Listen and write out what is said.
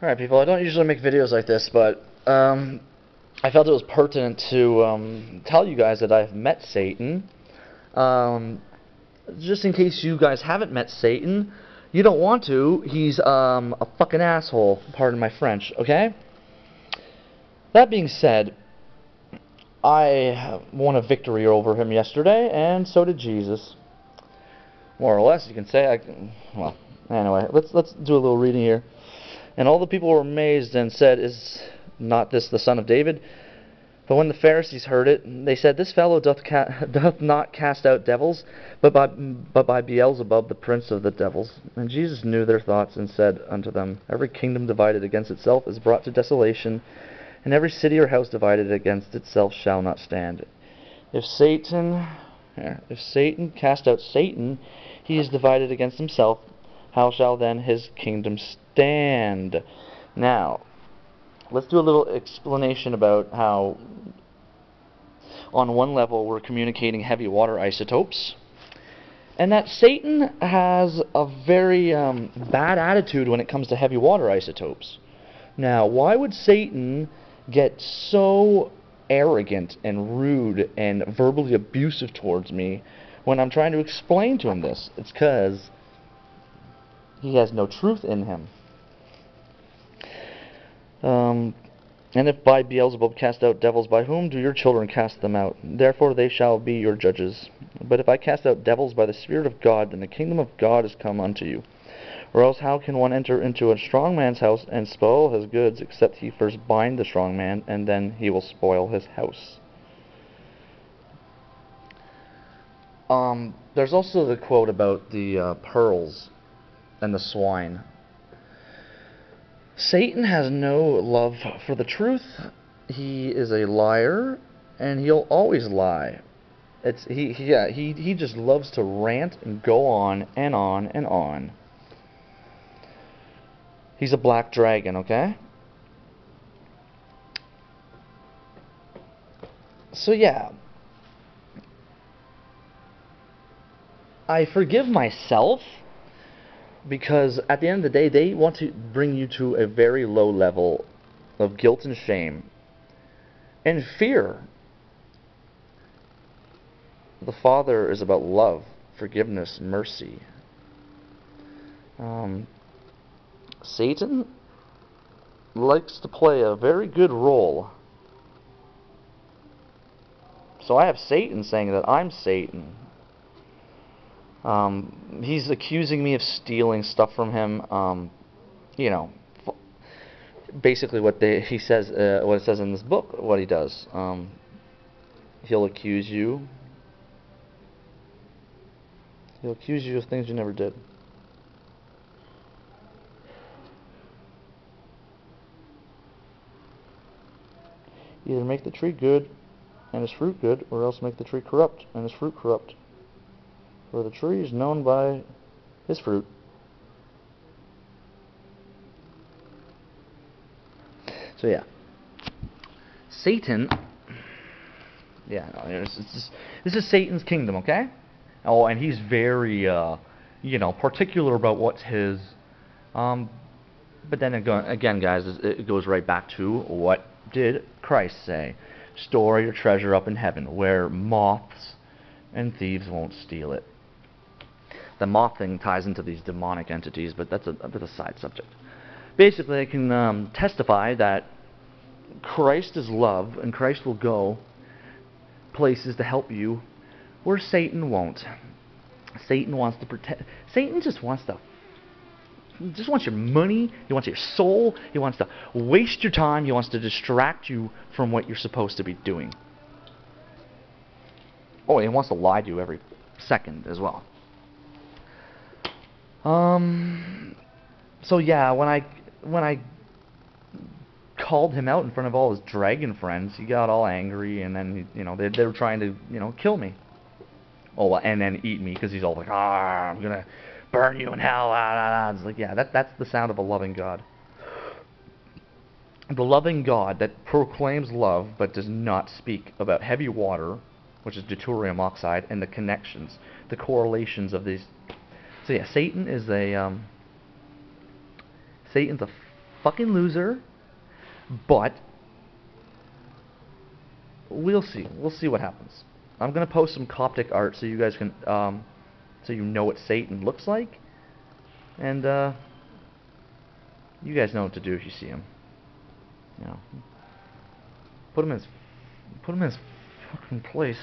Alright, people, I don't usually make videos like this, but I felt it was pertinent to tell you guys that I've met Satan. Just in case you guys haven't met Satan, you don't want to, he's a fucking asshole, pardon my French, okay? That being said, I won a victory over him yesterday, and so did Jesus. More or less, you can say. Well, anyway, let's do a little reading here. And all the people were amazed and said, "Is not this the son of David?" But when the Pharisees heard it, they said, "This fellow doth not cast out devils, but by Beelzebub, the prince of the devils." And Jesus knew their thoughts, and said unto them, "Every kingdom divided against itself is brought to desolation, and every city or house divided against itself shall not stand. If Satan cast out Satan, he is divided against himself. How shall then his kingdom stand?" Now, let's do a little explanation about how, on one level, we're communicating heavy water isotopes, and that Satan has a very bad attitude when it comes to heavy water isotopes. Now, why would Satan get so arrogant and rude and verbally abusive towards me when I'm trying to explain to him this? It's because he has no truth in him. And if by Beelzebub cast out devils, by whom do your children cast them out? Therefore they shall be your judges. But if I cast out devils by the Spirit of God, then the kingdom of God is come unto you. Or else how can one enter into a strong man's house and spoil his goods, except he first bind the strong man, and then he will spoil his house? There's also the quote about the pearls and the swine. Satan has no love for the truth. He is a liar, and he'll always lie. He just loves to rant and go on and on and on. He's a black dragon, okay? So yeah, I forgive myself, because at the end of the day, they want to bring you to a very low level of guilt and shame and fear. The Father is about love, forgiveness, mercy. Satan likes to play a very good role. So I have Satan saying that I'm Satan. He's accusing me of stealing stuff from him. You know, basically what he says, what it says in this book, what he does. He'll accuse you. He'll accuse you of things you never did. Either make the tree good and its fruit good, or else make the tree corrupt and its fruit corrupt. For the tree is known by his fruit. So yeah, Satan. Yeah, no, this is Satan's kingdom, okay? Oh, and he's very, particular about what's his. But then again, guys, it goes right back to what did Christ say? Store your treasure up in heaven, where moths and thieves won't steal it. The moth thing ties into these demonic entities, but that's a bit of a side subject. Basically, I can testify that Christ is love, and Christ will go places to help you where Satan won't. Satan wants to protect. Satan just wants your money. He wants your soul. He wants to waste your time. He wants to distract you from what you're supposed to be doing. Oh, and he wants to lie to you every second as well. So yeah, when I called him out in front of all his dragon friends, he got all angry, and then they were trying to kill me. Oh, and then eat me, because he's all like, I'm gonna burn you in hell. It's like, yeah, that's the sound of a loving God. The loving God that proclaims love but does not speak about heavy water, which is deuterium oxide, and the connections, the correlations of these. So yeah, Satan's a fucking loser, but we'll see. We'll see what happens. I'm gonna post some Coptic art so you guys can, so you know what Satan looks like, and you guys know what to do if you see him. You know, put him in his fucking place.